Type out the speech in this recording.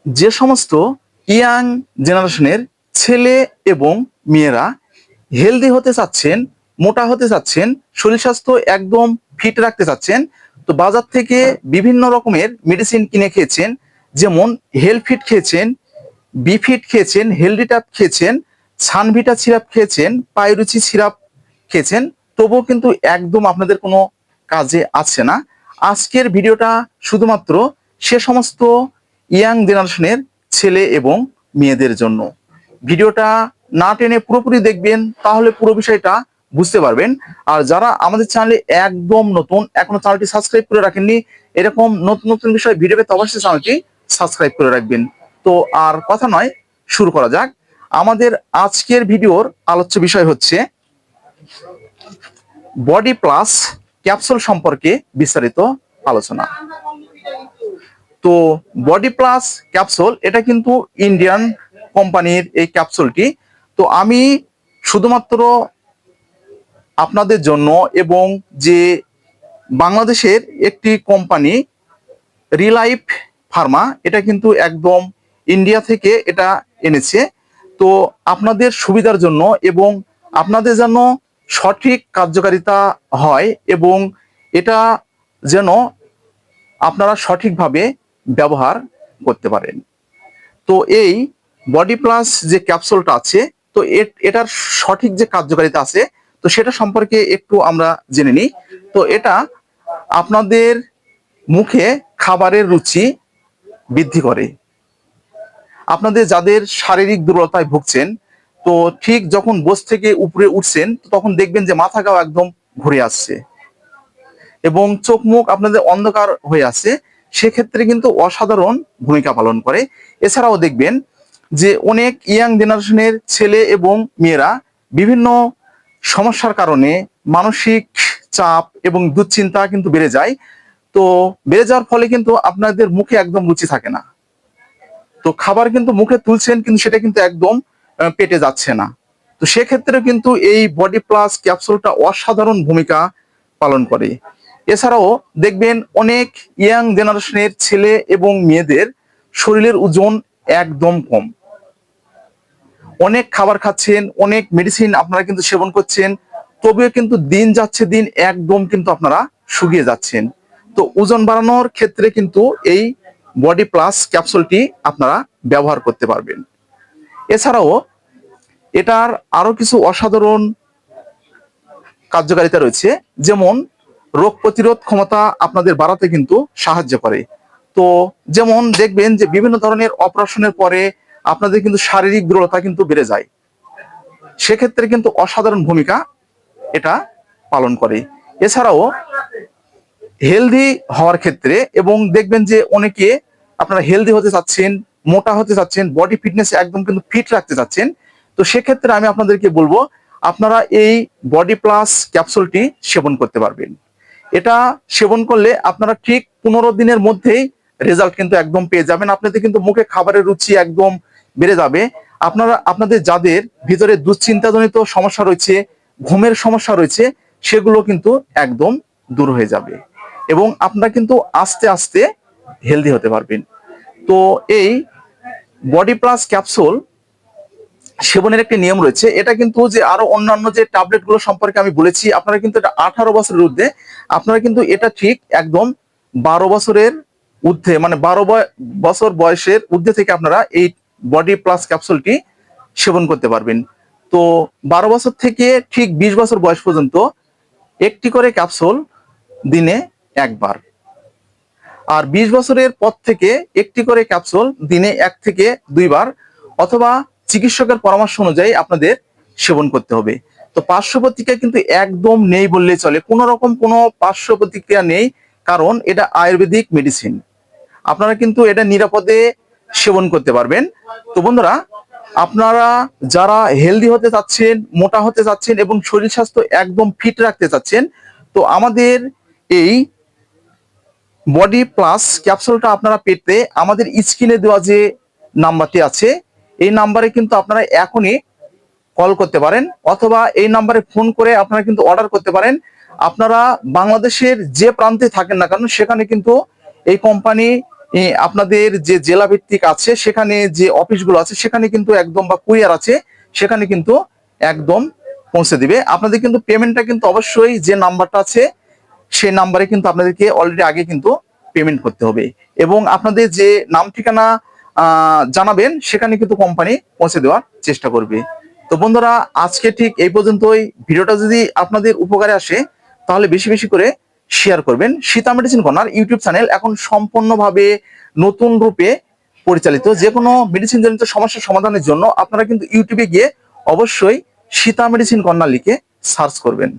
যে সমস্ত ইয়াং জেনারেশনের ছেলে এবং মেয়েরা হেলদি হতে চাচ্ছেন, মোটা হতে চাচ্ছেন, শরীর স্বাস্থ্য একদম ফিট রাখতে চাচ্ছেন, তো বাজার থেকে বিভিন্ন রকমের মেডিসিন কিনে খেয়েছেন, যেমন হেল ফিট খেয়েছেন, বিফিট খেয়েছেন, হেলদি ট্যাপ খেয়েছেন, সানভিটা সিরাপ খেয়েছেন, পায়রুচি সিরাপ খেয়েছেন, তবুও কিন্তু একদম আপনাদের কোনো কাজে আসছে না। আজকের ভিডিওটা শুধুমাত্র সে সমস্ত ইয়াং জেনারেশনের ছেলে এবং মেয়েদের জন্য। ভিডিওটা না টেনে পুরোপুরি দেখবেন, তাহলে পুরো বিষয়টা বুঝতে পারবেন। আর যারা আমাদের চ্যানেলে একদম নতুন, এখনো চ্যানেলটি সাবস্ক্রাইব করে রাখেননি, এরকম নতুন নতুন বিষয় ভিডিও পেতে অবশ্যই চ্যানেলটি সাবস্ক্রাইব করে রাখবেন। তো আর কথা নয়, শুরু করা যাক। আমাদের আজকের ভিডিওর আলোচ্য বিষয় হচ্ছে বডি প্লাস ক্যাপসুল সম্পর্কে বিস্তারিত আলোচনা। তো বডি প্লাস ক্যাপসুল এটা কিন্তু ইন্ডিয়ান কোম্পানির এই ক্যাপসুলটি। তো আমি শুধুমাত্র আপনাদের জন্য এবং যে বাংলাদেশের একটি কোম্পানি রিলাইফ ফার্মা, এটা কিন্তু একদম ইন্ডিয়া থেকে এটা এনেছে। তো আপনাদের সুবিধার জন্য এবং আপনাদের যেন সঠিক কার্যকারিতা হয় এবং এটা যেন আপনারা সঠিকভাবে ব্যবহার করতে পারেন। তো এই বডি প্লাস যে ক্যাপসুলটা আছে, তো এটার সঠিক যে কার্যকারিতা আছে, তো সেটা সম্পর্কে একটু আমরা জেনে নিই। তো এটা আপনাদের মুখে খাবারের রুচি বৃদ্ধি করে। আপনাদের যাদের শারীরিক দুর্বলতায় ভুগছেন, তো ঠিক যখন বস থেকে উপরে উঠছেন, তখন দেখবেন যে মাথা গাও একদম ঘুরে আসছে এবং চোখ মুখ আপনাদের অন্ধকার হয়ে আসছে, সেক্ষেত্রে কিন্তু অসাধারণ ভূমিকা পালন করে। এছাড়াও দেখবেন যে অনেক ইয়াং জেনারেশনের ছেলে এবং মেয়েরা বিভিন্ন সমস্যার কারণে মানসিক চাপ এবং দুশ্চিন্তা কিন্তু বেড়ে যায়। তো বেড়ে যাওয়ার ফলে কিন্তু আপনাদের মুখে একদম রুচি থাকে না। তো খাবার কিন্তু মুখে তুলছেন, কিন্তু সেটা কিন্তু একদম পেটে যাচ্ছে না। তো সেক্ষেত্রে কিন্তু এই বডি প্লাস ক্যাপসুলটা অসাধারণ ভূমিকা পালন করে। এছাড়াও দেখবেন অনেক ইয়াং জেনারেশনের ছেলে এবং মেয়েদের শরীরের ওজন একদম কম। অনেক খাবার খাচ্ছেন, অনেক মেডিসিন আপনারা কিন্তু সেবন করছেন, তবেও কিন্তু দিন যাচ্ছে দিন একদম কিন্তু আপনারা শুকিয়ে যাচ্ছেন। তো ওজন বাড়ানোর ক্ষেত্রে কিন্তু এই বডি প্লাস ক্যাপসুলটি আপনারা ব্যবহার করতে পারবেন। এছাড়াও এটার আরো কিছু অসাধারণ কার্যকারিতা রয়েছে, যেমন রোগ প্রতিরোধ ক্ষমতা আপনাদের বাড়াতে কিন্তু সাহায্য করে। তো যেমন দেখবেন যে বিভিন্ন ধরনের অপারেশনের পরে আপনাদের কিন্তু শারীরিক দুর্বলতা কিন্তু বেড়ে যায়, সেক্ষেত্রে কিন্তু অসাধারণ ভূমিকা এটা পালন করে। এছাড়াও হেলদি হওয়ার ক্ষেত্রে, এবং দেখবেন যে অনেকে আপনারা হেলদি হতে চাচ্ছেন, মোটা হতে চাচ্ছেন, বডি ফিটনেস একদম কিন্তু ফিট রাখতে চাচ্ছেন, তো সেক্ষেত্রে আমি আপনাদেরকে বলবো আপনারা এই বডি প্লাস ক্যাপসুলটি সেবন করতে পারবেন। এটা সেবন করলে আপনারা ঠিক 15 দিনের মধ্যেই রেজাল্ট কিন্তু একদম পেয়ে যাবেন। আপনাদের কিন্তু মুখে খাবারের রুচি একদম বেড়ে যাবে। আপনারা আপনাদের যাদের ভিতরে দুশ্চিন্তাজনিত সমস্যা রয়েছে, ঘুমের সমস্যা রয়েছে, সেগুলো কিন্তু একদম দূর হয়ে যাবে এবং আপনারা কিন্তু আস্তে আস্তে হেলদি হতে পারবেন। তো এই বডি প্লাস ক্যাপসুল সেবনের একটি নিয়ম রয়েছে। এটা কিন্তু যে আরো অন্যান্য যে ট্যাবলেট গুলো সম্পর্কে আমি বলেছি, আপনারা কিন্তু এটা 18 বছরের ঊর্ধ্বে, আপনারা কিন্তু এটা ঠিক একদম 12 বছরের ঊর্ধ্বে, মানে 12 বছর বয়সের ঊর্ধ্বে থেকে আপনারা এই বডি প্লাস ক্যাপসুলটি সেবন করতে পারবেন। তো 12 বছর থেকে ঠিক 20 বছর বয়স পর্যন্ত একটি করে ক্যাপসুল দিনে একবার, আর 20 বছরের পর থেকে একটি করে ক্যাপসুল দিনে 1 থেকে 2 বার, অথবা চিকিৎসকের পরামর্শ অনুযায়ী আপনাদের সেবন করতে হবে। তো পার্শ্ব প্রতিক্রিয়া কিন্তু একদম নেই বললেই চলে, কোনো রকম কোনো পার্শ্ব প্রতিক্রিয়া নেই, কারণ এটা আয়ুর্বেদিক মেডিসিন। আপনারা কিন্তু এটা নিরাপদে সেবন করতে পারবেন। তো বন্ধুরা, আপনারা যারা হেলদি হতে চাচ্ছেন, মোটা হতে চাচ্ছেন এবং শরীর স্বাস্থ্য একদম ফিট রাখতে চাচ্ছেন, তো আমাদের এই বডি প্লাস ক্যাপসুলটা আপনারা পেতে আমাদের স্ক্রিনে দেওয়া যে নাম্বারটি আছে, এই নাম্বারে কিন্তু আপনারা এখনই কল করতে পারেন, অথবা এই নাম্বারে ফোন করে আপনারা কিন্তু অর্ডার করতে পারেন। আপনারা বাংলাদেশের যে প্রান্তে থাকেন না কেন, সেখানে কিন্তু এই কোম্পানি আপনাদের যে জেলা ভিত্তিক আছে সেখানে যে অফিসগুলো আছে সেখানে কিন্তু একদম, বা কুরিয়ার আছে সেখানে কিন্তু একদম পৌঁছে দিবে। আপনাদের কিন্তু পেমেন্টটা কিন্তু অবশ্যই যে নাম্বারটা আছে সেই নাম্বারে কিন্তু আপনাদেরকে অলরেডি আগে কিন্তু পেমেন্ট করতে হবে, এবং আপনাদের যে নাম ঠিকানা জানাবেন সেখানে কিন্তু কোম্পানি পৌঁছে দেওয়ার চেষ্টা করবে। তো বন্ধুরা, আজকে ঠিক এই পর্যন্তই। ভিডিওটা যদি আপনাদের উপকারে আসে তাহলে বেশি বেশি করে শেয়ার করবেন। Sita medicine corner YouTube channel এখন সম্পূর্ণভাবে নতুন রূপে পরিচালিত। যে কোনো মেডিসিন জনিত সমস্যার সমাধানের জন্য আপনারা কিন্তু ইউটিউবে গিয়ে অবশ্যই সীতা মেডিসিন কর্নার লিখে সার্চ করবেন।